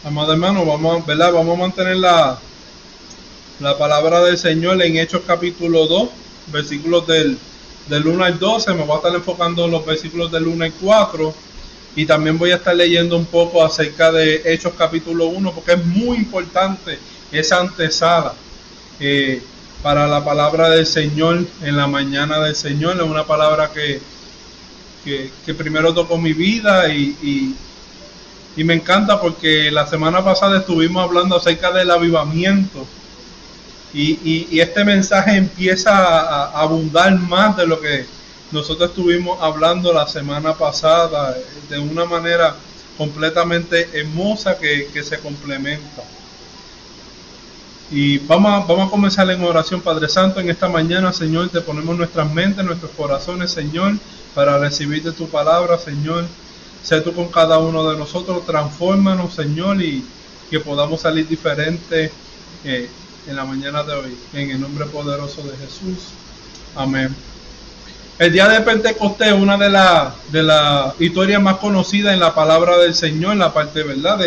Amado hermano, ¿verdad? Vamos a mantener la palabra del Señor en Hechos capítulo 2, versículos del 1 al 12. Me voy a estar enfocando en los versículos del 1 al 4. Y también voy a estar leyendo un poco acerca de Hechos capítulo 1, porque es muy importante esa antesala para la palabra del Señor en la mañana del Señor. Es una palabra que primero tocó mi vida y me encanta porque la semana pasada estuvimos hablando acerca del avivamiento y este mensaje empieza a abundar más de lo que nosotros estuvimos hablando la semana pasada, de una manera completamente hermosa que se complementa. Y vamos a comenzar en oración. Padre Santo, en esta mañana, Señor, te ponemos nuestras mentes, nuestros corazones, Señor, para recibir de tu palabra, Señor. Sé tú con cada uno de nosotros, transfórmanos, Señor, y que podamos salir diferentes en la mañana de hoy. En el nombre poderoso de Jesús. Amén. El día de Pentecostés, una de las historias más conocidas en la palabra del Señor, la parte, ¿verdad?,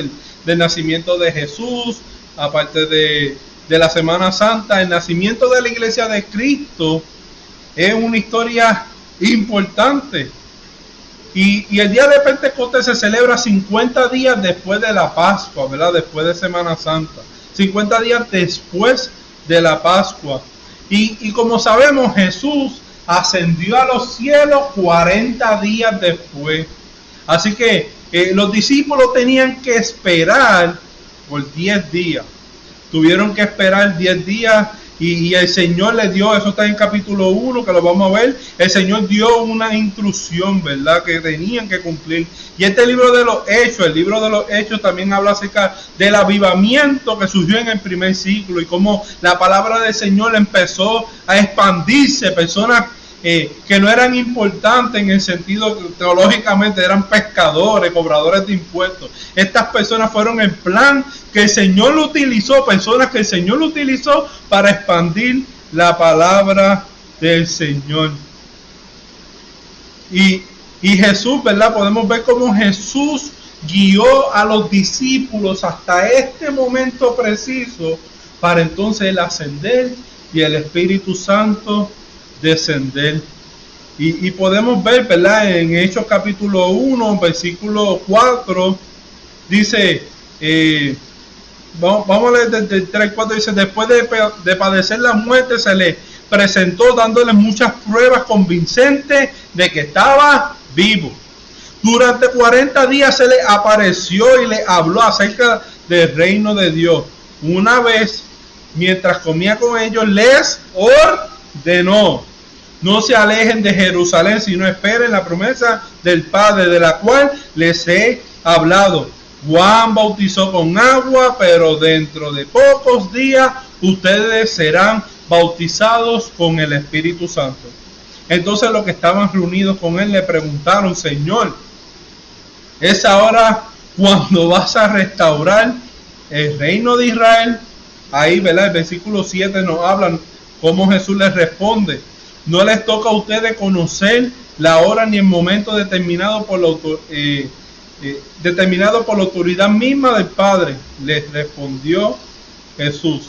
del nacimiento de Jesús, aparte de la Semana Santa. El nacimiento de la Iglesia de Cristo es una historia importante. Y el día de Pentecostés se celebra 50 días después de la Pascua, ¿verdad? Después de Semana Santa. 50 días después de la Pascua. Y como sabemos, Jesús ascendió a los cielos 40 días después. Así que los discípulos tenían que esperar por 10 días. Tuvieron que esperar 10 días y el Señor les dio, eso está en capítulo 1, que lo vamos a ver. El Señor dio una instrucción, ¿verdad?, que tenían que cumplir. Y este libro de los Hechos, el libro de los Hechos también habla acerca del avivamiento que surgió en el primer siglo y cómo la palabra del Señor empezó a expandirse. Personas que no eran importantes en el sentido teológicamente, eran pescadores, cobradores de impuestos. Estas personas fueron el plan que el Señor lo utilizó, personas que el Señor lo utilizó para expandir la palabra del Señor. Y Jesús, ¿verdad? Podemos ver cómo Jesús guió a los discípulos hasta este momento preciso para entonces él ascender y el Espíritu Santo descender. Y podemos ver, ¿verdad?, en Hechos capítulo 1, versículo 4, dice, vamos a leer desde el 3 4, dice: después de padecer la muerte, se le presentó dándole muchas pruebas convincentes de que estaba vivo. Durante 40 días se le apareció y le habló acerca del reino de Dios. Una vez, mientras comía con ellos, les ordenó: no se alejen de Jerusalén, sino esperen la promesa del Padre, de la cual les he hablado. Juan bautizó con agua, pero dentro de pocos días ustedes serán bautizados con el Espíritu Santo. Entonces los que estaban reunidos con él le preguntaron: Señor, ¿es ahora cuando vas a restaurar el reino de Israel? Ahí, ¿verdad?, el versículo 7 nos habla cómo Jesús les responde: no les toca a ustedes conocer la hora ni el momento determinado por la autoridad misma del Padre. Les respondió Jesús: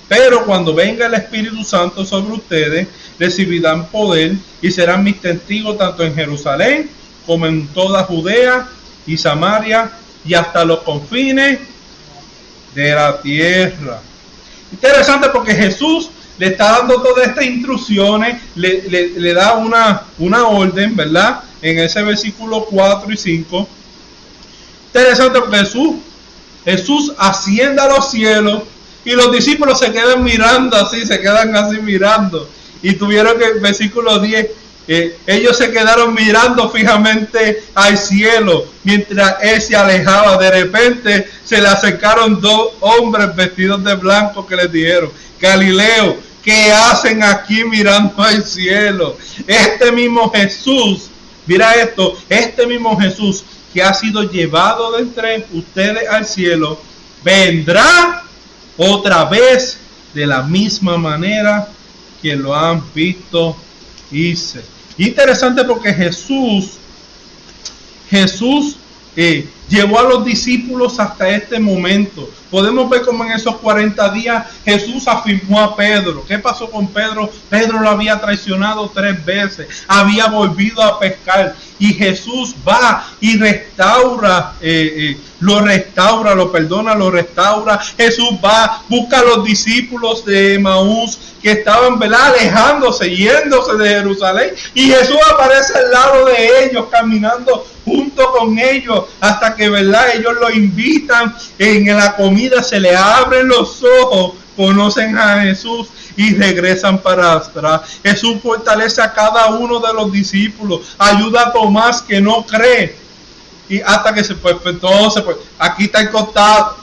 pero cuando venga el Espíritu Santo sobre ustedes, recibirán poder y serán mis testigos tanto en Jerusalén como en toda Judea y Samaria y hasta los confines de la tierra. Interesante, porque Jesús le está dando todas estas instrucciones, le da una orden, ¿verdad?, en ese versículo 4 y 5. Interesante, porque Jesús asciende a los cielos y los discípulos se quedan mirando así, mirando. Y tuvieron que, el versículo 10, ellos se quedaron mirando fijamente al cielo mientras él se alejaba. De repente se le acercaron 2 hombres vestidos de blanco que les dijeron: Galileo, ¿qué hacen aquí mirando al cielo? Este mismo Jesús, mira esto, este mismo Jesús que ha sido llevado de entre ustedes al cielo, vendrá otra vez de la misma manera que lo han visto irse. Interesante, porque Jesús llevó a los discípulos hasta este momento. Podemos ver cómo en esos 40 días Jesús afirmó a Pedro. ¿Qué pasó con Pedro? Pedro lo había traicionado 3 veces, había volvido a pescar, y Jesús va y restaura, lo perdona, lo restaura. Jesús va, busca a los discípulos de Emaús que estaban, ¿verdad?, alejándose, yéndose de Jerusalén, y Jesús aparece al lado de ellos, caminando junto con ellos, hasta que, ¿verdad?, ellos lo invitan en la comida, se le abren los ojos, conocen a Jesús y regresan para atrás. Jesús fortalece a cada uno de los discípulos, ayuda a Tomás que no cree, y hasta que entonces, aquí está el costado,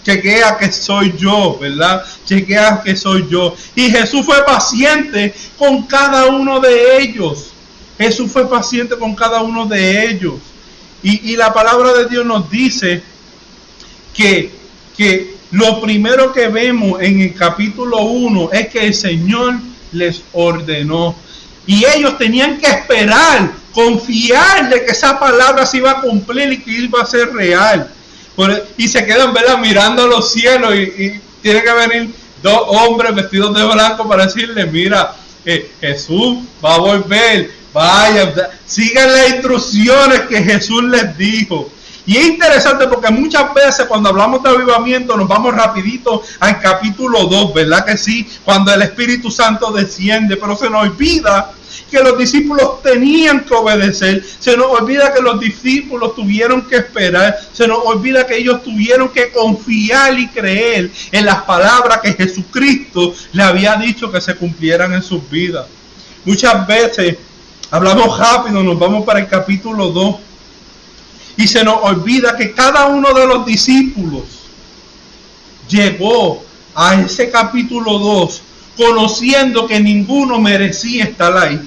chequea que soy yo, ¿verdad? Chequea que soy yo. Y Jesús fue paciente con cada uno de ellos. Jesús fue paciente con cada uno de ellos. Y la palabra de Dios nos dice que lo primero que vemos en el capítulo 1 es que el Señor les ordenó. Y ellos tenían que esperar, confiar de que esa palabra se iba a cumplir y que iba a ser real. Y se quedan, ¿verdad?, mirando a los cielos, y tiene que venir 2 hombres vestidos de blanco para decirle: mira, Jesús va a volver, vaya, sigan las instrucciones que Jesús les dijo. Y es interesante porque muchas veces cuando hablamos de avivamiento nos vamos rapidito al capítulo 2, ¿verdad que sí? Cuando el Espíritu Santo desciende, pero se nos olvida que los discípulos tenían que obedecer, se nos olvida que los discípulos tuvieron que esperar, se nos olvida que ellos tuvieron que confiar y creer en las palabras que Jesucristo le había dicho que se cumplieran en sus vidas. Muchas veces hablamos rápido, nos vamos para el capítulo 2 y se nos olvida que cada uno de los discípulos llegó a ese capítulo 2 conociendo que ninguno merecía estar ahí,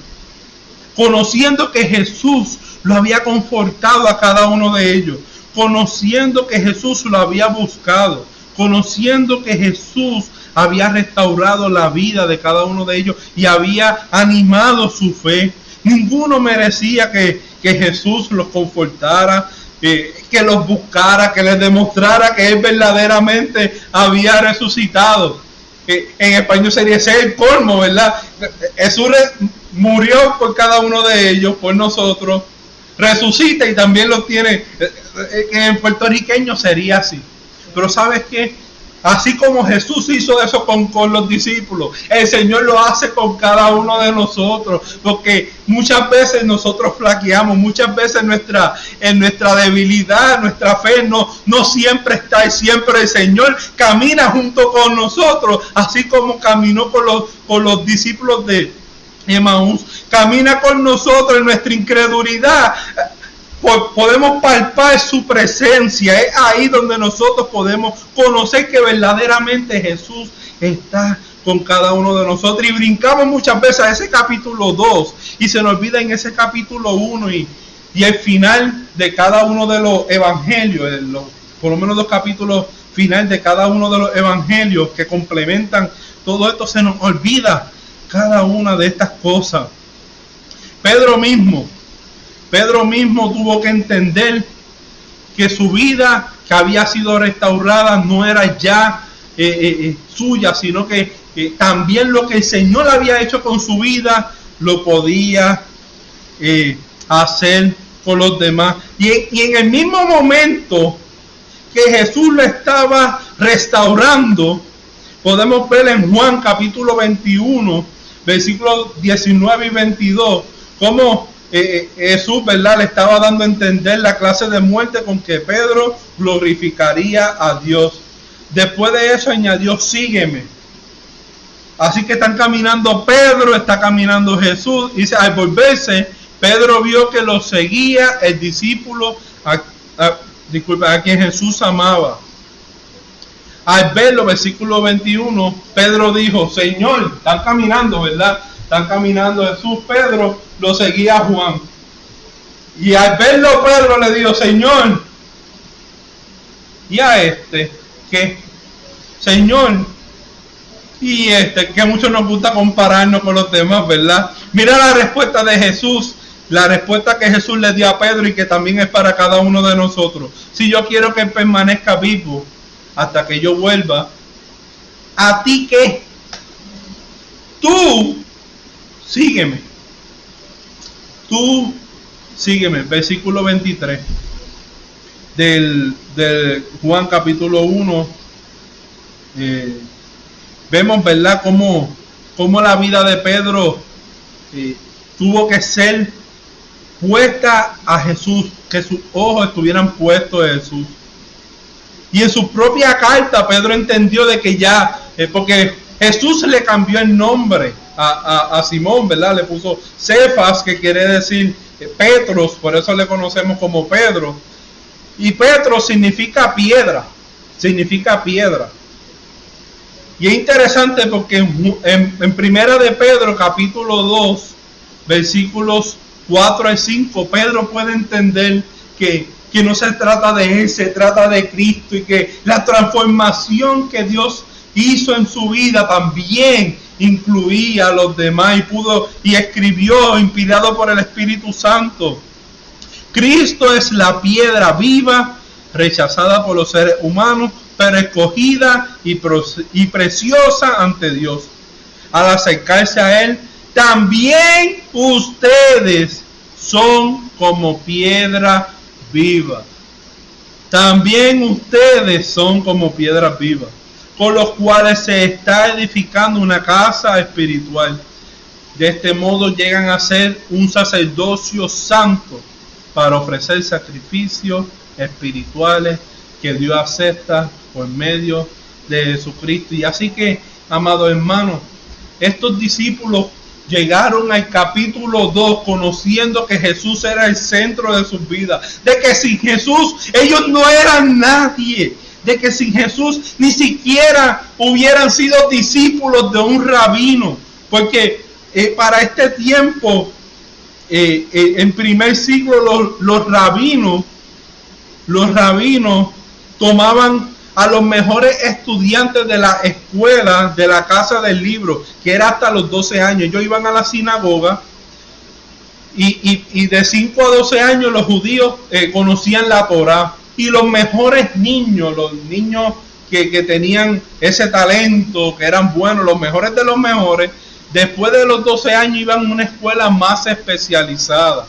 conociendo que Jesús lo había confortado a cada uno de ellos, conociendo que Jesús lo había buscado, conociendo que Jesús había restaurado la vida de cada uno de ellos y había animado su fe. Ninguno merecía que Jesús los confortara, que los buscara, que les demostrara que Él verdaderamente había resucitado. En español sería ese el colmo, ¿verdad? Jesús murió por cada uno de ellos, por nosotros, resucita y también los tiene. En puertorriqueño sería así. Pero ¿sabes qué? Así como Jesús hizo eso con los discípulos, el Señor lo hace con cada uno de nosotros, porque muchas veces nosotros flaqueamos, muchas veces en nuestra debilidad, nuestra fe no siempre está, y siempre el Señor camina junto con nosotros, así como caminó con los discípulos de Emaús, camina con nosotros en nuestra incredulidad. Podemos palpar su presencia. Es ahí donde nosotros podemos conocer que verdaderamente Jesús está con cada uno de nosotros. Y brincamos muchas veces a ese capítulo 2 y se nos olvida en ese capítulo 1 y el final de cada uno de los evangelios, por lo menos los capítulos final de cada uno de los evangelios que complementan todo esto, se nos olvida cada una de estas cosas. Pedro mismo tuvo que entender que su vida que había sido restaurada no era ya suya, sino que también lo que el Señor había hecho con su vida lo podía hacer con los demás. Y en el mismo momento que Jesús lo estaba restaurando, podemos ver en Juan capítulo 21, versículos 19 y 22, cómo Jesús, ¿verdad?, le estaba dando a entender la clase de muerte con que Pedro glorificaría a Dios. Después de eso añadió: sígueme. Así que están caminando Pedro, está caminando Jesús. Dice, al volverse, Pedro vio que lo seguía el discípulo a quien Jesús amaba. Al verlo, versículo 21, Pedro dijo: Señor, están caminando, ¿verdad? Están caminando Jesús, Pedro lo seguía a Juan. Y al verlo Pedro le dijo: Señor, y a que Señor, y que mucho nos gusta compararnos con los demás, ¿verdad? Mira la respuesta de Jesús, la respuesta que Jesús le dio a Pedro y que también es para cada uno de nosotros. Si yo quiero que permanezca vivo hasta que yo vuelva, ¿a ti qué? Tú sígueme. Tú sígueme. Versículo 23 del Juan capítulo 1. Vemos, ¿verdad?, cómo la vida de Pedro tuvo que ser puesta a Jesús, que sus ojos estuvieran puestos en Jesús. Y en su propia carta Pedro entendió de que ya, porque Jesús le cambió el nombre a Simón, ¿verdad? Le puso Cefas, que quiere decir Petros, por eso le conocemos como Pedro. Y Petro significa piedra, Y es interesante porque en Primera de Pedro, capítulo 2, versículos 4 al 5, Pedro puede entender que no se trata de él, se trata de Cristo, y que la transformación que Dios hizo en su vida también incluía a los demás, y escribió, inspirado por el Espíritu Santo: Cristo es la piedra viva, rechazada por los seres humanos, pero escogida y preciosa ante Dios. Al acercarse a Él, también ustedes son como piedra viva. También ustedes son como piedras vivas, con los cuales se está edificando una casa espiritual. De este modo llegan a ser un sacerdocio santo para ofrecer sacrificios espirituales que Dios acepta por medio de Jesucristo. Y así que, amados hermanos, estos discípulos llegaron al capítulo 2 conociendo que Jesús era el centro de sus vidas, de que sin Jesús ellos no eran nadie, de que sin Jesús ni siquiera hubieran sido discípulos de un rabino, porque para este tiempo, en primer siglo, los rabinos tomaban a los mejores estudiantes de la escuela, de la casa del libro, que era hasta los 12 años. Ellos iban a la sinagoga y de 5 a 12 años los judíos conocían la Torá. Y los mejores niños, los niños que tenían ese talento, que eran buenos, los mejores de los mejores, después de los 12 años iban a una escuela más especializada.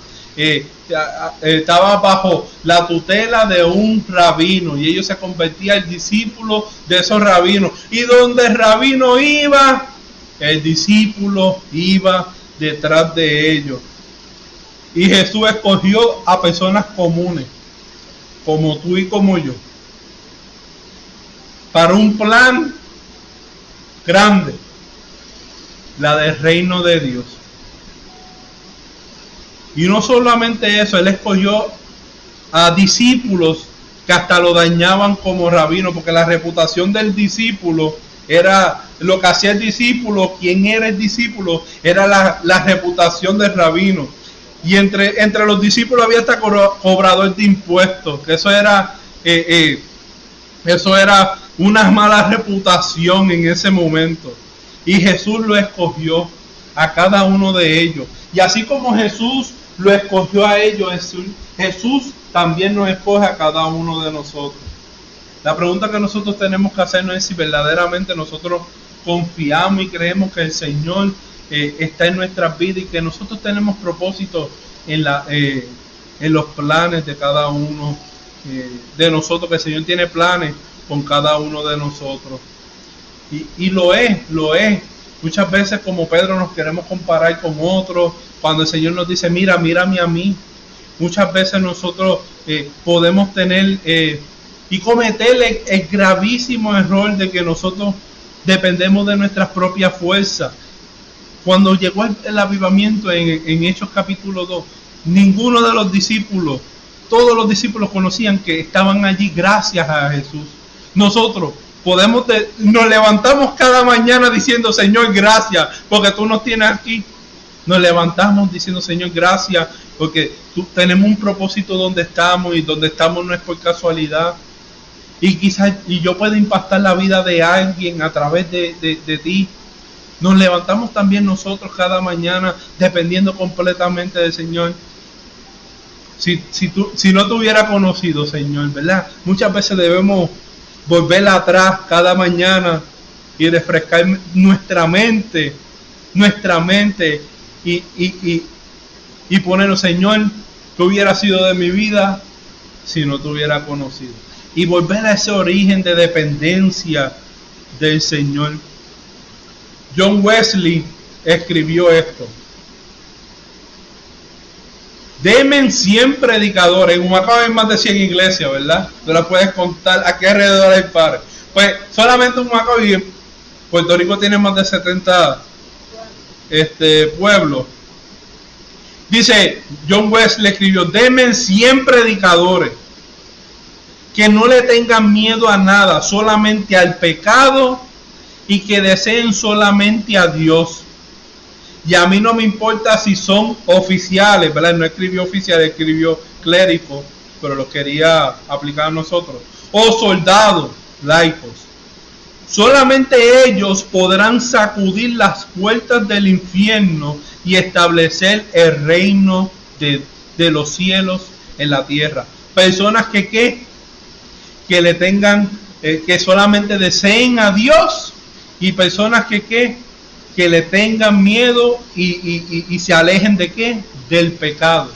Estaba bajo la tutela de un rabino y ellos se convertían en discípulos de esos rabinos, y donde el rabino iba, el discípulo iba detrás de ellos. Y Jesús escogió a personas comunes como tú y como yo para un plan grande, la del reino de Dios. Y no solamente eso, Él escogió a discípulos que hasta lo dañaban como rabino, porque la reputación del discípulo era lo que hacía el discípulo. ¿Quién era el discípulo? Era la reputación del rabino. Y entre los discípulos había hasta cobrador de impuestos, que eso era una mala reputación en ese momento. Y Jesús lo escogió a cada uno de ellos. Y así como Jesús lo escogió a ellos, Jesús también nos escoge a cada uno de nosotros. La pregunta que nosotros tenemos que hacernos es si verdaderamente nosotros confiamos y creemos que el Señor está en nuestras vidas, y que nosotros tenemos propósitos en los planes de cada uno de nosotros, que el Señor tiene planes con cada uno de nosotros. Y lo es. Muchas veces, como Pedro, nos queremos comparar con otros, cuando el Señor nos dice: mírame a mí. Muchas veces nosotros podemos tener y cometer el gravísimo error de que nosotros dependemos de nuestras propias fuerzas. Cuando llegó el avivamiento en Hechos capítulo 2, ninguno de los discípulos, todos los discípulos conocían que estaban allí gracias a Jesús. Nosotros nos levantamos cada mañana diciendo: Señor, gracias porque tú nos tienes aquí. Nos levantamos diciendo: Señor, gracias porque tenemos un propósito donde estamos, y donde estamos no es por casualidad. Y quizás yo pueda impactar la vida de alguien a través de ti. Nos levantamos también nosotros cada mañana dependiendo completamente del Señor. si no te hubiera conocido, Señor, ¿verdad? Muchas veces debemos volver atrás cada mañana y refrescar nuestra mente y ponernos, Señor, ¿qué hubiera sido de mi vida si no te hubiera conocido? Y volver a ese origen de dependencia del Señor. John Wesley escribió esto: denme 100 predicadores. En Humacao hay más de 100 iglesias, ¿verdad? Tú las puedes contar aquí alrededor hay pares. Pues solamente en Humacao, y en Puerto Rico tiene más de 70 pueblos. Dice John Wesley escribió: denme 100 predicadores que no le tengan miedo a nada, solamente al pecado, y que deseen solamente a Dios. Y a mí no me importa si son oficiales, ¿verdad? No escribió oficiales, escribió clérigos, pero lo quería aplicar a nosotros. O soldados, laicos. Solamente ellos podrán sacudir las puertas del infierno y establecer el reino de los cielos en la tierra. Personas que le tengan, que solamente deseen a Dios, y personas que le tengan miedo y se alejen de ¿qué? Del pecado.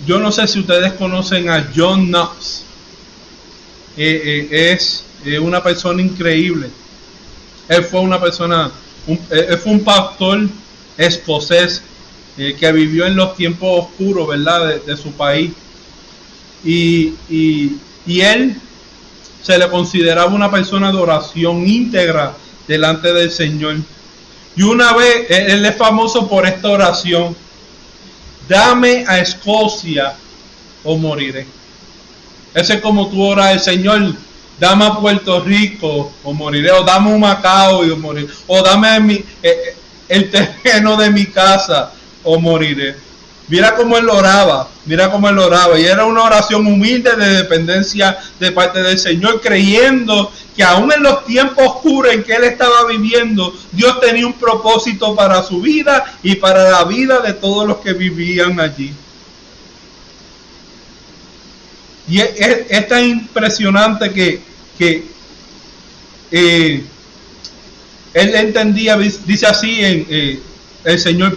Yo no sé si ustedes conocen a John Knox. Es una persona increíble. Él fue un pastor escocés que vivió en los tiempos oscuros, ¿verdad? De su país. Y él se le consideraba una persona de oración íntegra delante del Señor. Y una vez, él es famoso por esta oración: dame a Escocia o moriré. Ese es como tú oras al Señor: dame a Puerto Rico o moriré, o dame un Macao y moriré, o dame el terreno de mi casa o moriré. Mira cómo él oraba, y era una oración humilde de dependencia de parte del Señor, creyendo que aún en los tiempos oscuros en que él estaba viviendo, Dios tenía un propósito para su vida y para la vida de todos los que vivían allí. Y es tan impresionante que él entendía, dice así el señor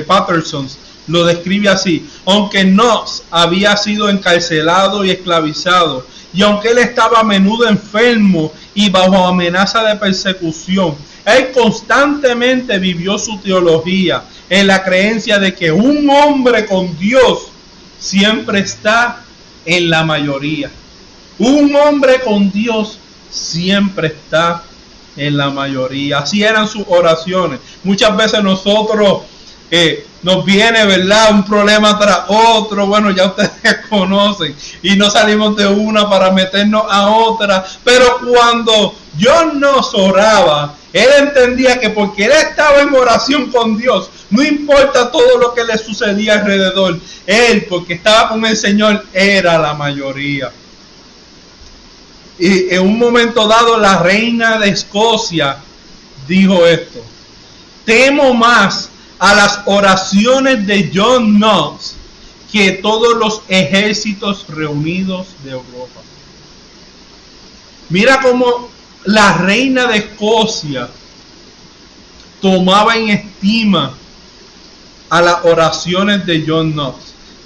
Patterson, lo describe así: aunque Knox había sido encarcelado y esclavizado, y aunque él estaba a menudo enfermo y bajo amenaza de persecución, él constantemente vivió su teología en la creencia de que un hombre con Dios siempre está en la mayoría. Un hombre con Dios siempre está en la mayoría. Así eran sus oraciones. Muchas veces nosotros nos viene, ¿verdad?, un problema tras otro. Bueno, ya ustedes conocen, y no salimos de una para meternos a otra. Pero cuando John nos oraba, él entendía que porque él estaba en oración con Dios, no importa todo lo que le sucedía alrededor, él, porque estaba con el Señor, era la mayoría. Y en un momento dado, la reina de Escocia dijo esto: temo más a las oraciones de John Knox que todos los ejércitos reunidos de Europa. Mira cómo la reina de Escocia tomaba en estima a las oraciones de John Knox.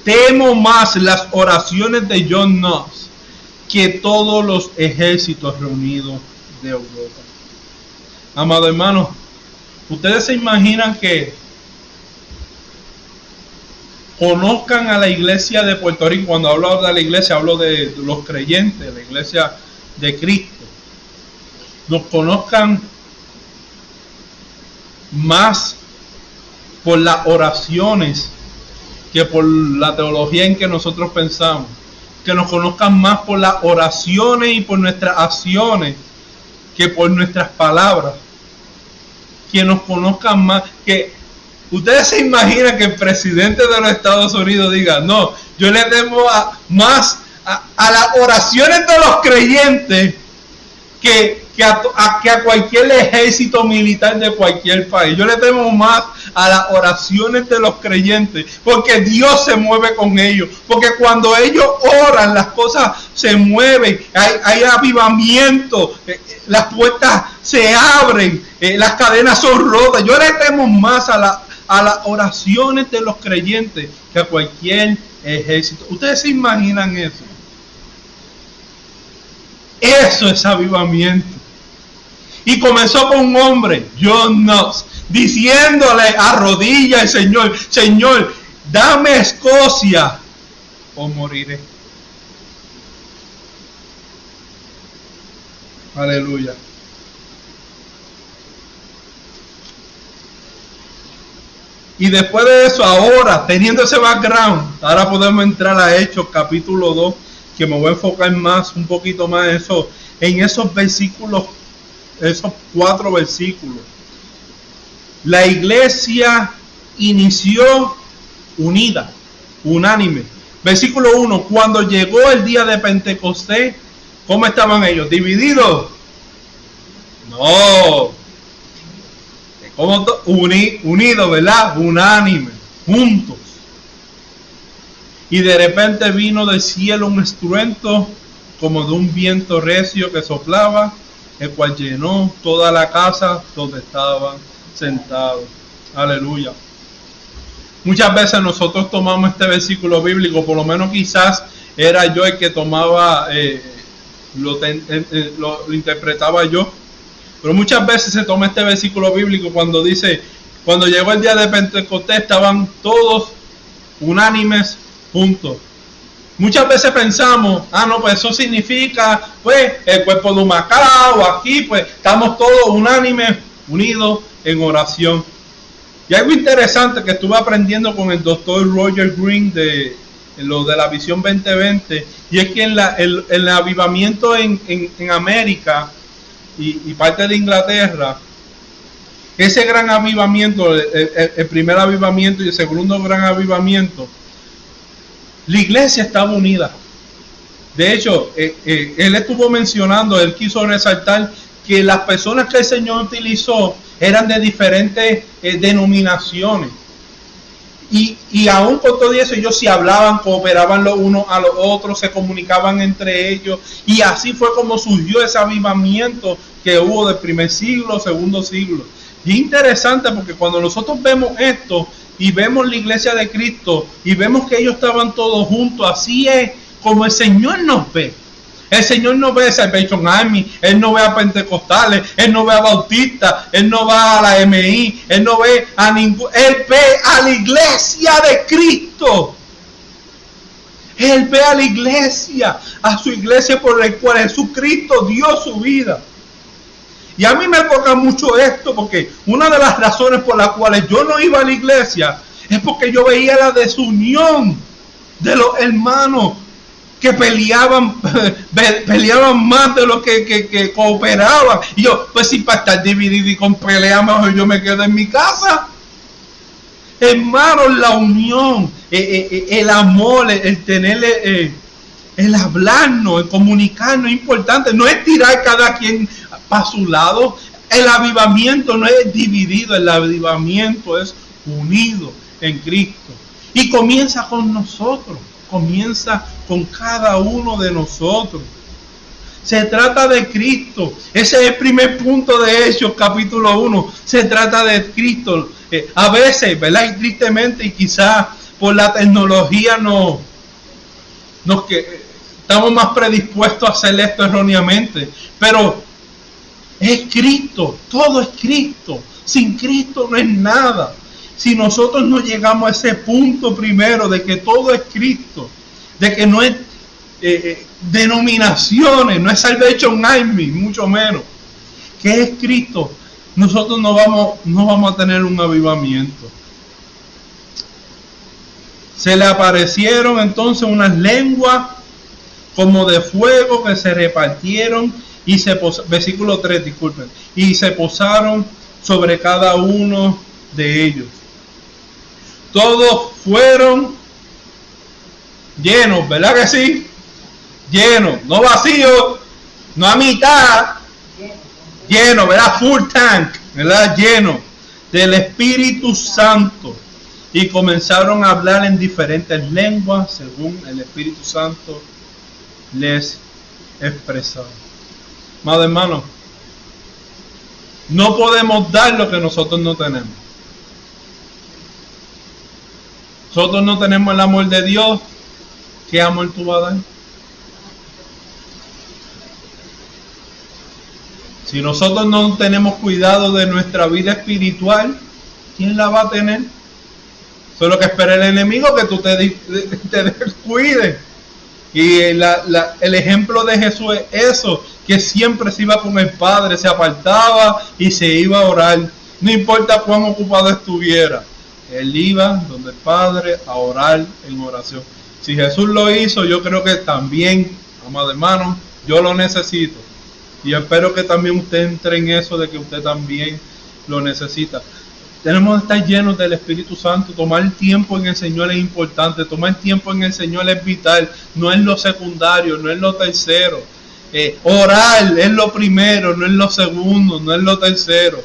Temo más las oraciones de John Knox que todos los ejércitos reunidos de Europa. Amado hermano, ustedes se imaginan que conozcan a la iglesia de Puerto Rico. Cuando hablo de la iglesia, hablo de los creyentes, la iglesia de Cristo. Nos conozcan más por las oraciones que por la teología en que nosotros pensamos. Que nos conozcan más por las oraciones y por nuestras acciones que por nuestras palabras. Que nos conozcan más. Que ustedes se imaginan que el presidente de los Estados Unidos diga: no, yo le temo más a las oraciones de los creyentes que a cualquier ejército militar de cualquier país. Yo le temo más a las oraciones de los creyentes, porque Dios se mueve con ellos, porque cuando ellos oran las cosas se mueven, hay avivamiento, las puertas se abren, las cadenas son rotas. Yo le temo más a las oraciones de los creyentes que a cualquier ejército. ¿Ustedes se imaginan eso? Eso es avivamiento. Y comenzó con un hombre, John Knox, diciéndole a rodillas al Señor: Señor, dame Escocia o moriré. Aleluya. Y después de eso, ahora, teniendo ese background, ahora podemos entrar a Hechos capítulo 2, que me voy a enfocar un poquito más en esos versículos, esos 4 versículos. La iglesia inició unida, unánime. Versículo 1, cuando llegó el día de Pentecostés, ¿cómo estaban ellos? ¿Divididos? No. Como unidos, ¿verdad? Unánime, juntos. Y de repente vino del cielo un estruendo como de un viento recio que soplaba, el cual llenó toda la casa donde estaban sentados. Aleluya. Muchas veces nosotros tomamos este versículo bíblico, por lo menos quizás era yo el que tomaba, lo interpretaba yo. Pero muchas veces se toma este versículo bíblico cuando dice, cuando llegó el día de Pentecostés estaban todos unánimes juntos. Muchas veces pensamos, no, pues eso significa, pues, el cuerpo de un Macao, aquí, pues, estamos todos unánimes, unidos en oración. Y algo interesante que estuve aprendiendo con el doctor Roger Green de lo de la Visión 2020, y es que en el avivamiento en América, y parte de Inglaterra, ese gran avivamiento, el primer avivamiento y el segundo gran avivamiento, la iglesia estaba unida. De hecho, él estuvo mencionando, él quiso resaltar que las personas que el Señor utilizó eran de diferentes denominaciones. Y aún con todo eso, ellos se hablaban, cooperaban los unos a los otros, se comunicaban entre ellos. Y así fue como surgió ese avivamiento que hubo del primer siglo, segundo siglo. Y es interesante porque cuando nosotros vemos esto y vemos la iglesia de Cristo y vemos que ellos estaban todos juntos, así es como el Señor nos ve. El Señor no ve a Salvation Army, Él no ve a Pentecostales, Él no ve a Bautistas, Él no va a la MI, Él no ve a ningún, Él ve a la iglesia de Cristo. Él ve a la iglesia, a su iglesia por el cual Jesucristo dio su vida. Y a mí me toca mucho esto, porque una de las razones por las cuales yo no iba a la iglesia es porque yo veía la desunión de los hermanos que peleaban más de lo que cooperaban. Y yo, pues si para estar dividido y con pelea, mejor yo me quedo en mi casa. Hermanos, la unión, el amor, el tener, el hablarnos, el comunicarnos es importante. No es tirar cada quien para su lado. El avivamiento no es dividido, el avivamiento es unido en Cristo. Y comienza con nosotros. Comienza con cada uno de nosotros. Se trata de Cristo. Ese es el primer punto de Hechos, capítulo 1. Se trata de Cristo. A veces, ¿verdad? Y tristemente, y quizás por la tecnología estamos más predispuestos a hacer esto erróneamente. Pero es Cristo. Todo es Cristo. Sin Cristo no es nada. Si nosotros no llegamos a ese punto primero de que todo es Cristo, de que no es denominaciones, no es Salvation Army, mucho menos, que es Cristo, nosotros no vamos a tener un avivamiento. Se le aparecieron entonces unas lenguas como de fuego que se repartieron y versículo 3, disculpen, y se posaron sobre cada uno de ellos. Todos fueron llenos, ¿verdad que sí? Llenos, no vacíos, no a mitad, llenos, ¿verdad? Full tank, ¿verdad? Lleno. del Espíritu Santo y comenzaron a hablar en diferentes lenguas según el Espíritu Santo les expresaba. Amado hermano, no podemos dar lo que nosotros no tenemos. Nosotros no tenemos el amor de Dios. ¿Qué amor tú vas a dar? Si nosotros no tenemos cuidado de nuestra vida espiritual, ¿quién la va a tener? Eso es lo que espera el enemigo, que tú te descuides. Y el ejemplo de Jesús es eso, que siempre se iba con el Padre, se apartaba y se iba a orar. No importa cuán ocupado estuviera, él iba donde el Padre a orar en oración. Si Jesús lo hizo, yo creo que también, amado hermano, yo lo necesito. Y espero que también usted entre en eso de que usted también lo necesita. Tenemos que estar llenos del Espíritu Santo. Tomar tiempo en el Señor es importante. Tomar tiempo en el Señor es vital. No es lo secundario, no es lo tercero. Orar es lo primero, no es lo segundo, no es lo tercero.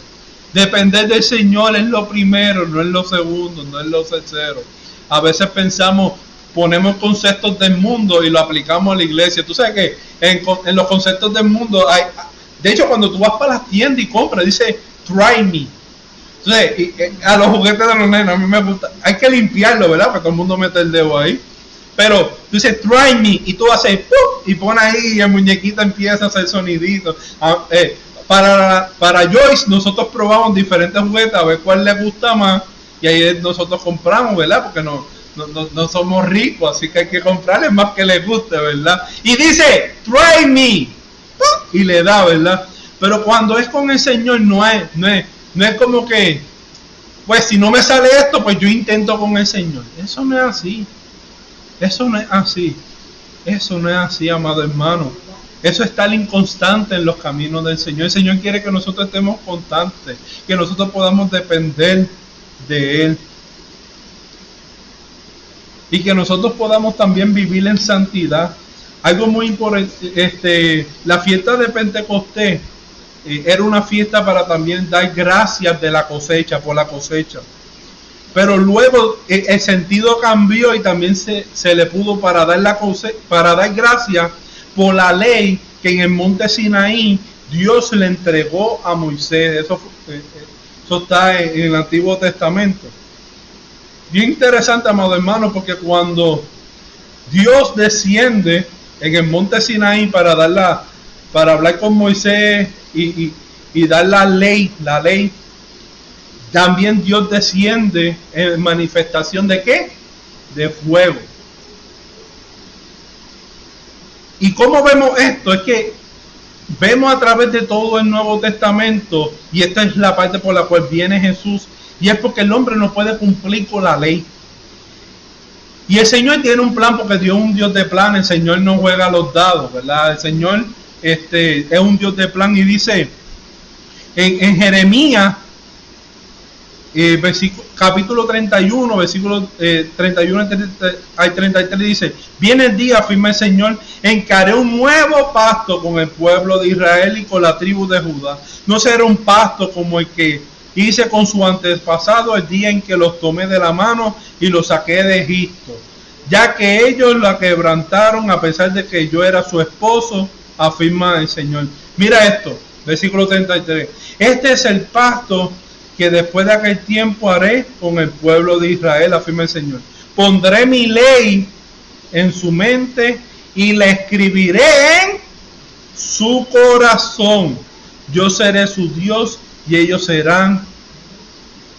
Depender del Señor es lo primero, no es lo segundo, no es lo tercero. A veces pensamos, ponemos conceptos del mundo y lo aplicamos a la iglesia. Tú sabes que en los conceptos del mundo hay, de hecho, cuando tú vas para las tiendas y compras, dice try me. Entonces, a los juguetes de los nenes, a mí me gusta, hay que limpiarlo, ¿verdad? Porque todo el mundo mete el dedo ahí. Pero tú dices try me y tú haces ¡pum! Y pones ahí y el muñequito empieza a hacer soniditos. Para Joyce, nosotros probamos diferentes juguetes a ver cuál le gusta más y ahí nosotros compramos, ¿verdad? Porque no somos ricos, así que hay que comprarle más que le guste, ¿verdad? Y dice, try me, y le da, ¿verdad? Pero cuando es con el Señor no es como que, pues si no me sale esto, pues yo intento con el Señor. Eso no es así. Eso no es así. Eso no es así, amado hermano. Eso es estar inconstante en los caminos del Señor. El Señor quiere que nosotros estemos constantes, que nosotros podamos depender de Él. Y que nosotros podamos también vivir en santidad. Algo muy importante, la fiesta de Pentecostés era una fiesta para también dar gracias de la cosecha, por la cosecha. Pero luego el sentido cambió y también se le pudo para dar gracias por la ley que en el monte Sinaí Dios le entregó a Moisés. Eso está en el Antiguo Testamento. Bien interesante, amado hermano, porque cuando Dios desciende en el monte Sinaí para hablar con Moisés y dar la ley, también Dios desciende en manifestación de ¿qué? De fuego. ¿Y cómo vemos esto? Es que vemos a través de todo el Nuevo Testamento, y esta es la parte por la cual viene Jesús, y es porque el hombre no puede cumplir con la ley. Y el Señor tiene un plan, porque Dios es un Dios de plan. El Señor no juega los dados, ¿verdad? El Señor es un Dios de plan. Y dice en Jeremías capítulo 31, versículo 31 al 33 dice: viene el día, afirma el Señor, en que haré un nuevo pacto con el pueblo de Israel y con la tribu de Judá. No será un pacto como el que hice con su antepasado el día en que los tomé de la mano y los saqué de Egipto, ya que ellos la quebrantaron a pesar de que yo era su esposo, afirma el Señor. Mira esto, versículo 33. Este es el pacto que después de aquel tiempo haré con el pueblo de Israel, afirma el Señor. Pondré mi ley en su mente y la escribiré en su corazón. Yo seré su Dios y ellos serán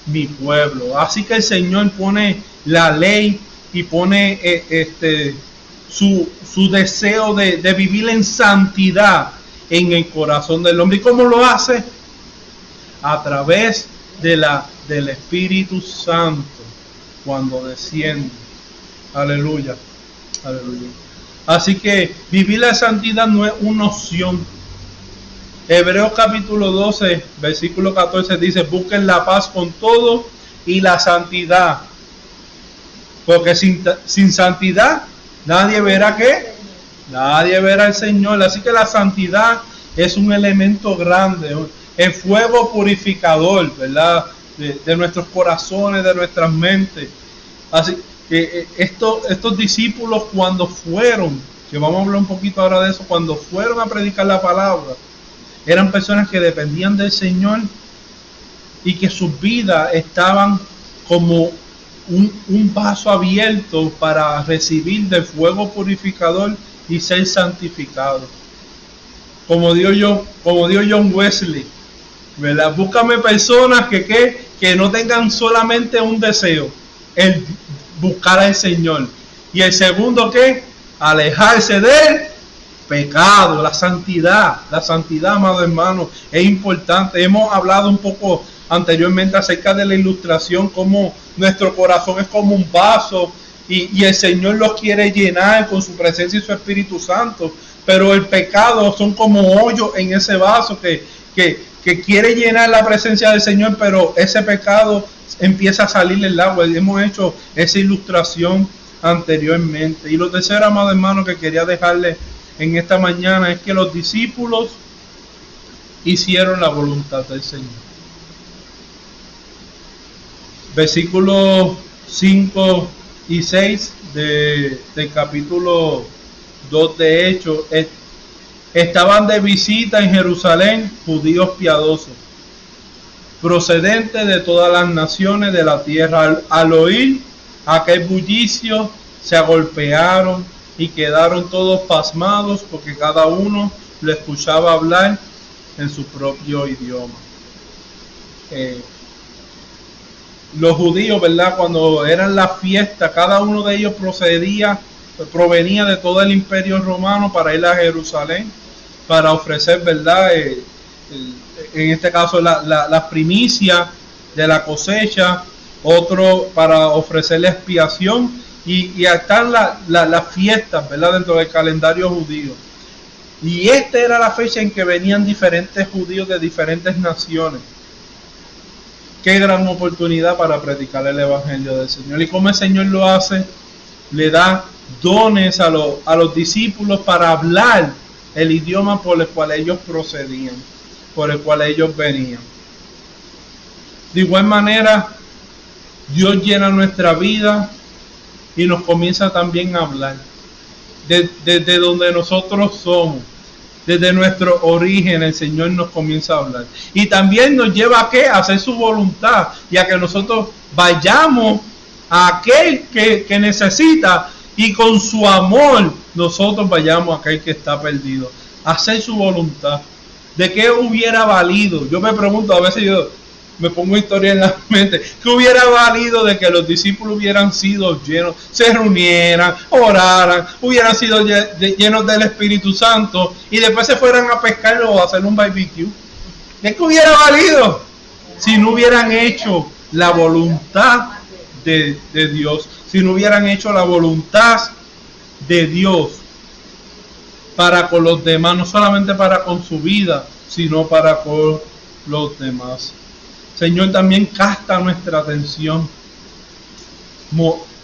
mi pueblo. Así que el Señor pone la ley y pone su deseo de vivir en santidad en el corazón del hombre. ¿Y cómo lo hace? A través del Espíritu Santo, cuando desciende. Aleluya, aleluya. Así que vivir la santidad no es una opción. Hebreos capítulo 12, versículo 14 dice: busquen la paz con todo y la santidad, porque sin santidad nadie verá ¿qué? Nadie verá al Señor. Así que la santidad es un elemento grande, el fuego purificador, ¿verdad? de nuestros corazones, de nuestras mentes. Así que estos discípulos cuando fueron, que vamos a hablar un poquito ahora de eso, cuando fueron a predicar la palabra, eran personas que dependían del Señor y que sus vidas estaban como un vaso abierto para recibir del fuego purificador y ser santificado. Como dijo John Wesley, ¿verdad? Búscame personas que no tengan solamente un deseo, el buscar al Señor. Y el segundo, ¿qué? Alejarse del pecado, la santidad, amado hermano, es importante. Hemos hablado un poco anteriormente acerca de la ilustración, como nuestro corazón es como un vaso y el Señor los quiere llenar con su presencia y su Espíritu Santo, pero el pecado son como hoyos en ese vaso que quiere llenar la presencia del Señor, pero ese pecado empieza a salir el agua. Hemos hecho esa ilustración anteriormente. Y lo tercero, amado hermano, que quería dejarle en esta mañana es que los discípulos hicieron la voluntad del Señor. Versículos 5 y 6 del capítulo 2 de Hechos. Estaban de visita en Jerusalén judíos piadosos, procedentes de todas las naciones de la tierra. Al oír aquel bullicio, se agolpearon y quedaron todos pasmados, porque cada uno le escuchaba hablar en su propio idioma. Los judíos, ¿verdad? Cuando eran las fiestas, cada uno de ellos provenía de todo el imperio romano para ir a Jerusalén, para ofrecer, ¿verdad? En este caso las primicias de la cosecha, otro para ofrecer la expiación, y están las fiestas, ¿verdad? Dentro del calendario judío. Y esta era la fecha en que venían diferentes judíos de diferentes naciones. Qué gran oportunidad para predicar el evangelio del Señor. Y como el Señor lo hace, le da dones a los discípulos para hablar el idioma por el cual ellos procedían, por el cual ellos venían. De igual manera, Dios llena nuestra vida y nos comienza también a hablar desde donde nosotros somos. Desde nuestro origen el Señor nos comienza a hablar. Y también nos lleva a ¿qué? A hacer su voluntad. Y a que nosotros vayamos a aquel que necesita. Y con su amor nosotros vayamos a aquel que está perdido. A hacer su voluntad. ¿De qué hubiera valido? Yo me pregunto, a veces yo me pongo historia en la mente. ¿Qué hubiera valido de que los discípulos hubieran sido llenos, se reunieran, oraran, hubieran sido llenos del Espíritu Santo y después se fueran a pescar o a hacer un barbecue? ¿De qué hubiera valido? Si no hubieran hecho la voluntad de Dios, si no hubieran hecho la voluntad de Dios para con los demás, no solamente para con su vida, sino para con los demás. Señor, también capta nuestra atención.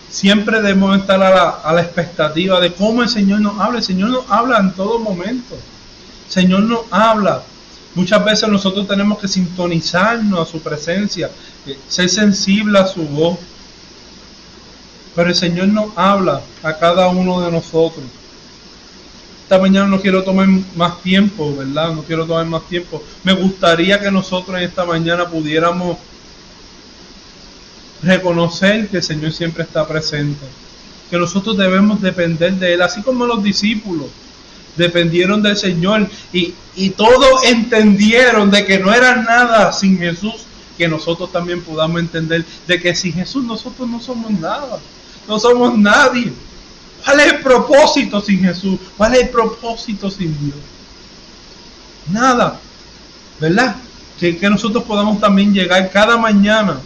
Siempre debemos estar a la expectativa de cómo el Señor nos habla. El Señor nos habla en todo momento. El Señor nos habla. Muchas veces nosotros tenemos que sintonizarnos a su presencia, ser sensible a su voz. Pero el Señor nos habla a cada uno de nosotros. Esta mañana no quiero tomar más tiempo, ¿verdad? No quiero tomar más tiempo. Me gustaría que nosotros en esta mañana pudiéramos reconocer que el Señor siempre está presente. Que nosotros debemos depender de Él, así como los discípulos dependieron del Señor y todos entendieron de que no era nada sin Jesús, que nosotros también podamos entender de que sin Jesús nosotros no somos nada, no somos nadie. ¿Cuál es el propósito sin Jesús? ¿Cuál es el propósito sin Dios? Nada, ¿verdad? Que nosotros podamos también llegar cada mañana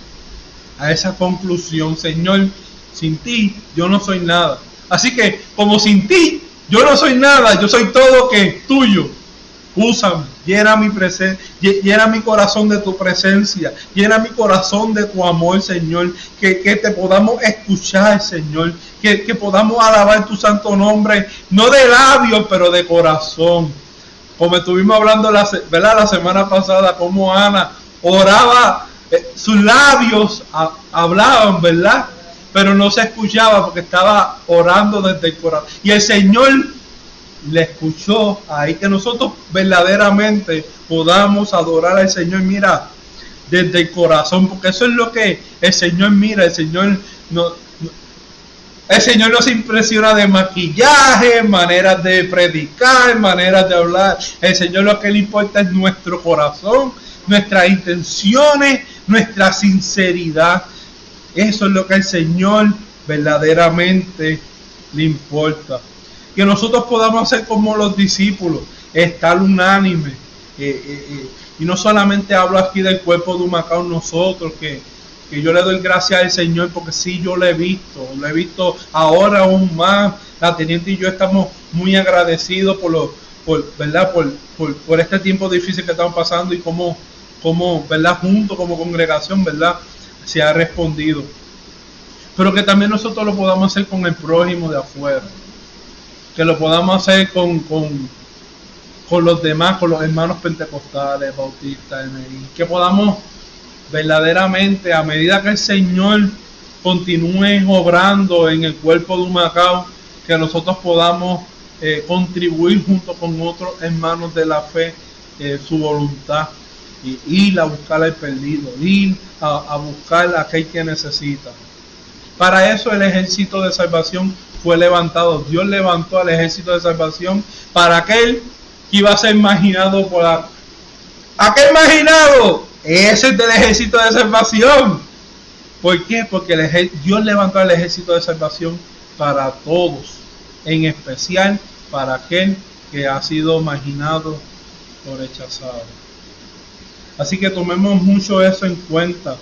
a esa conclusión. Señor, sin ti yo no soy nada. Así que como sin ti yo no soy nada, yo soy todo que tuyo. Úsame, llena mi presencia, llena mi corazón de tu presencia, llena mi corazón de tu amor, Señor, que te podamos escuchar, Señor, que podamos alabar tu santo nombre, no de labios, pero de corazón. Como estuvimos hablando la semana pasada, como Ana oraba sus labios hablaban, ¿verdad? Pero no se escuchaba porque estaba orando desde el corazón. Y el Señor le escuchó. Ahí que nosotros verdaderamente podamos adorar al Señor, mira, desde el corazón, porque eso es lo que el Señor mira. El Señor no se impresiona de maquillaje, maneras de predicar, maneras de hablar. El Señor lo que le importa es nuestro corazón, nuestras intenciones, nuestra sinceridad. Eso es lo que al Señor verdaderamente le importa. Que nosotros podamos hacer como los discípulos, estar unánime. Y no solamente hablo aquí del cuerpo de Humacao, nosotros que yo le doy gracias al Señor porque sí, yo lo he visto ahora aún más. La teniente y yo estamos muy agradecidos por este tiempo difícil que estamos pasando y como ¿verdad? Juntos como congregación, ¿verdad? Se ha respondido. Pero que también nosotros lo podamos hacer con el prójimo de afuera. Que lo podamos hacer con los demás, con los hermanos pentecostales, bautistas, que podamos verdaderamente, a medida que el Señor continúe obrando en el cuerpo de Humacao, que nosotros podamos contribuir junto con otros hermanos de la fe su voluntad, y ir a buscar al perdido, ir a buscar a aquel que necesita. Para eso el ejército de salvación fue levantado. Dios levantó al ejército de salvación para aquel que iba a ser marginado por aquel marginado. Ese es del ejército de salvación. ¿Por qué? Porque Dios levantó al ejército de salvación para todos, en especial para aquel que ha sido marginado o rechazado. Así que tomemos mucho eso en cuenta,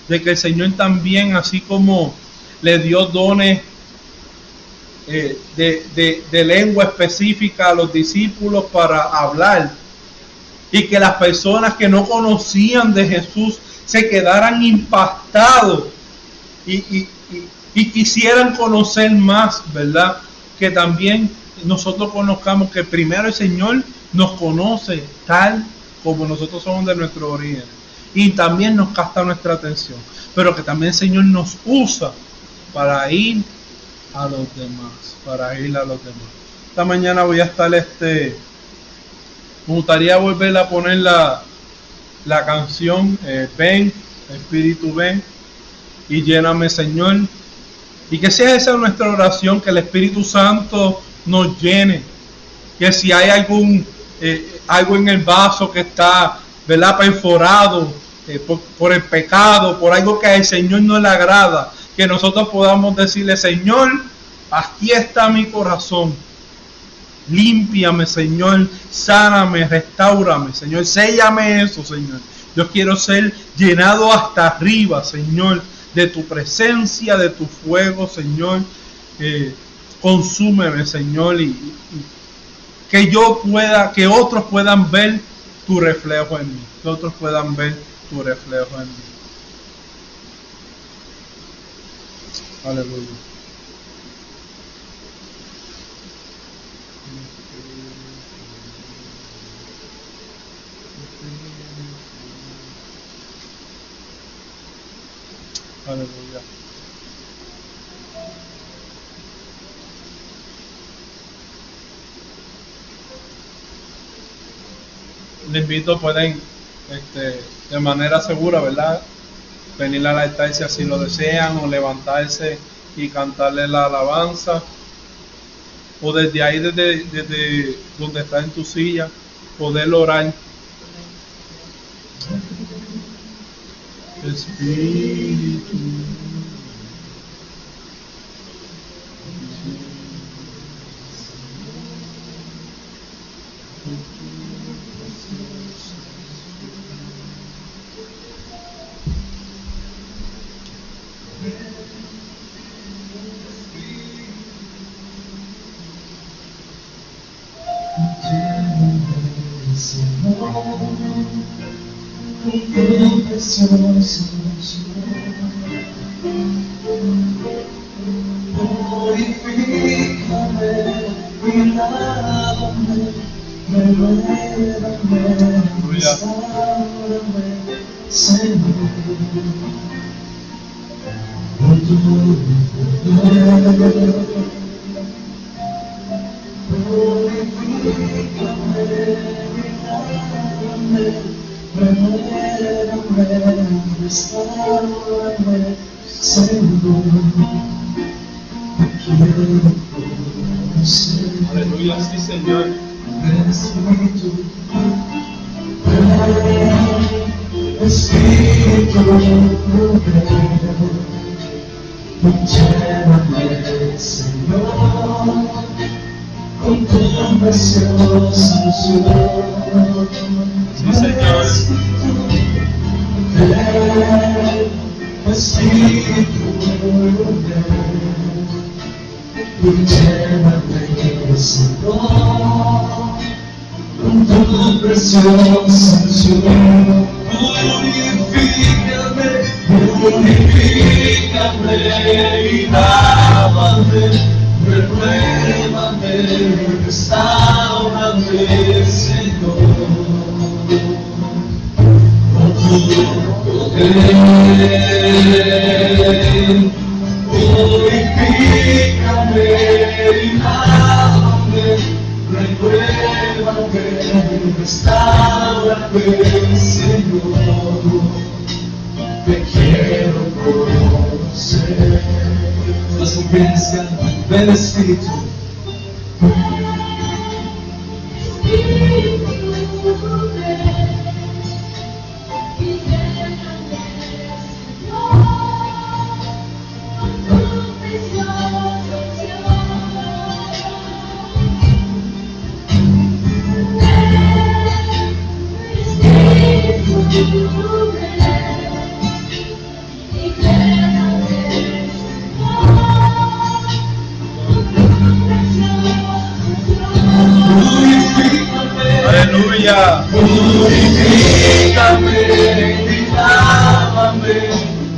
de que el Señor también, así como le dio dones de lengua específica a los discípulos para hablar, y que las personas que no conocían de Jesús se quedaran impactados y quisieran conocer más, ¿verdad? Que también nosotros conozcamos que primero el Señor nos conoce tal como nosotros somos de nuestro origen, y también nos capta nuestra atención, pero que también el Señor nos usa para ir a los demás, Esta mañana voy a estar me gustaría volver a poner la canción Ven, Espíritu ven y lléname, Señor, y que sea esa nuestra oración, que el Espíritu Santo nos llene, que si hay algo en el vaso que está, ¿verdad?, perforado por el pecado, por algo que al Señor no le agrada, que nosotros podamos decirle: Señor, aquí está mi corazón, límpiame, Señor, sáname, restáurame, Señor, séllame eso, Señor. Yo quiero ser llenado hasta arriba, Señor, de tu presencia, de tu fuego, Señor. Consúmeme, Señor, y que yo pueda, que otros puedan ver tu reflejo en mí, que otros puedan ver tu reflejo en mí. Aleluya. Aleluya. Les invito, pueden de manera segura, ¿verdad?, venir al altar si así lo desean, o levantarse y cantarle la alabanza, o desde ahí, desde donde está en tu silla, poder orar. Espíritu, purifícame y lávame Aleluya. Aleluya, sí, Señor. Llévame, Señor, con tu preciosa sudor. Sí, Señor. Ven, Espíritu, ven. Llévame, Señor, con tu preciosa sudor. Purifícame y lávame, renuévame, restaurame, Señor. Con tu poder, purifícame y lávame, renuévame, restaurame, Señor. Te quiero conocer. Las mujeres cantan, ven Espíritu. Aleluya. Purifícame y lávame,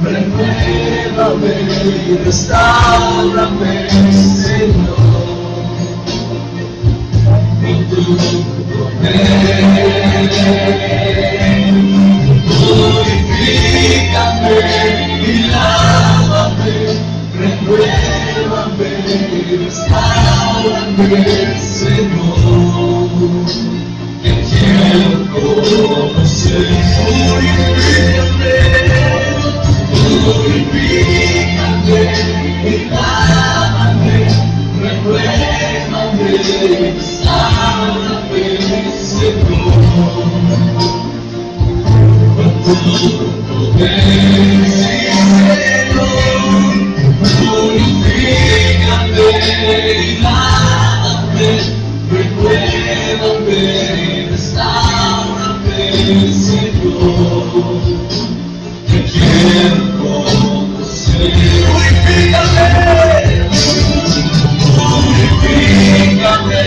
renuévame y restaurame, Señor. Con tu poder, purifícame y lávame, renuévame y restaurame, Señor. Te quiero conocer. Purifícame y lávame, renuévame, restaurame, Señor. Con tu poder, Señor, purifícame y lávame, renuévame, restaurame, Señor. Te quiero conocer. Purifícame, purifícame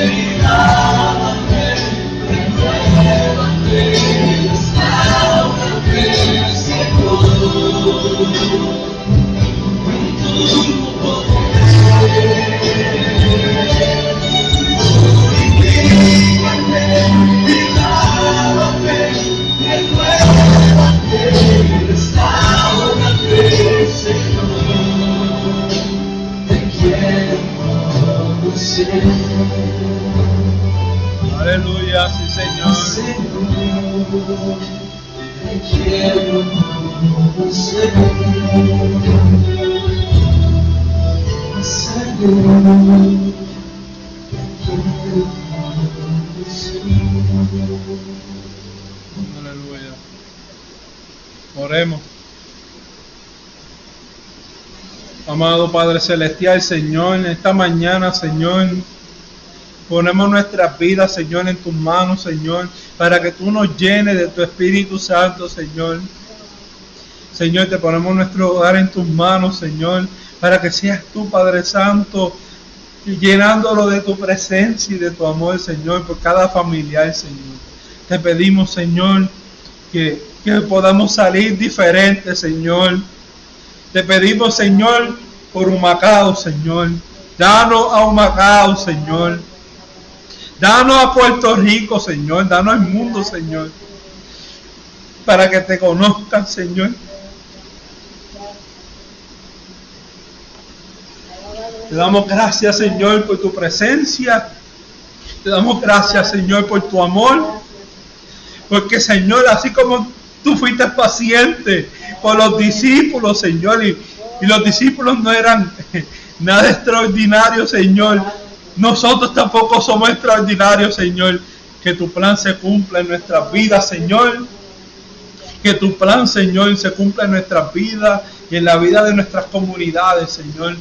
y lávame, renuévame, restaurame, Señor. Con tu poder, Aleluya, sí, Señor. Te quiero conocer, Señor. Aleluya. Oremos. Amado Padre Celestial, Señor, en esta mañana, Señor, ponemos nuestras vidas, Señor, en tus manos, Señor, para que tú nos llenes de tu Espíritu Santo, Señor. Señor, te ponemos nuestro hogar en tus manos, Señor, para que seas tú, Padre Santo, llenándolo de tu presencia y de tu amor, Señor, por cada familiar, Señor. Te pedimos, Señor, que podamos salir diferentes, Señor. Te pedimos, Señor, por Humacao, Señor. Danos a Humacao, Señor. Danos a Puerto Rico, Señor. Danos al mundo, Señor. Para que te conozcan, Señor. Te damos gracias, Señor, por tu presencia. Te damos gracias, Señor, por tu amor. Porque, Señor, así como tú fuiste paciente por los discípulos, Señor, y los discípulos no eran nada extraordinario, Señor. Nosotros tampoco somos extraordinarios, Señor. Que tu plan se cumpla en nuestras vidas, Señor. Que tu plan, Señor, se cumpla en nuestras vidas y en la vida de nuestras comunidades, Señor.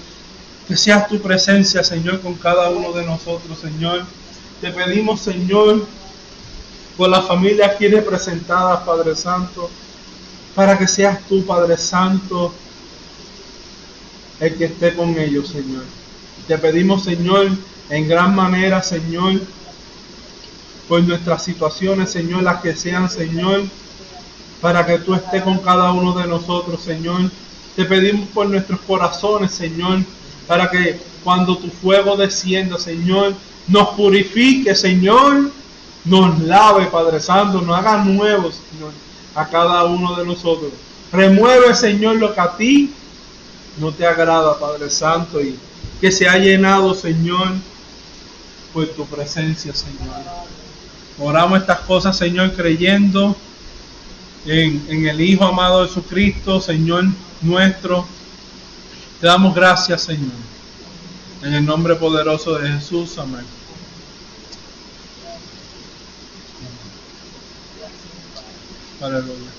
Que sea tu presencia, Señor, con cada uno de nosotros, Señor. Te pedimos, Señor, por las familias aquí representadas, Padre Santo, para que seas tú, Padre Santo, el que esté con ellos, Señor. Te pedimos, Señor, en gran manera, Señor, por nuestras situaciones, Señor, las que sean, Señor, para que tú estés con cada uno de nosotros, Señor. Te pedimos por nuestros corazones, Señor, para que cuando tu fuego descienda, Señor, nos purifique, Señor, nos lave, Padre Santo, nos haga nuevos, Señor, a cada uno de nosotros. Remueve, Señor, lo que a ti no te agrada, Padre Santo, y que se ha llenado, Señor, por tu presencia, Señor. Oramos estas cosas, Señor, creyendo en el Hijo amado de Jesucristo, Señor nuestro. Te damos gracias, Señor. En el nombre poderoso de Jesús, amén. Aleluya.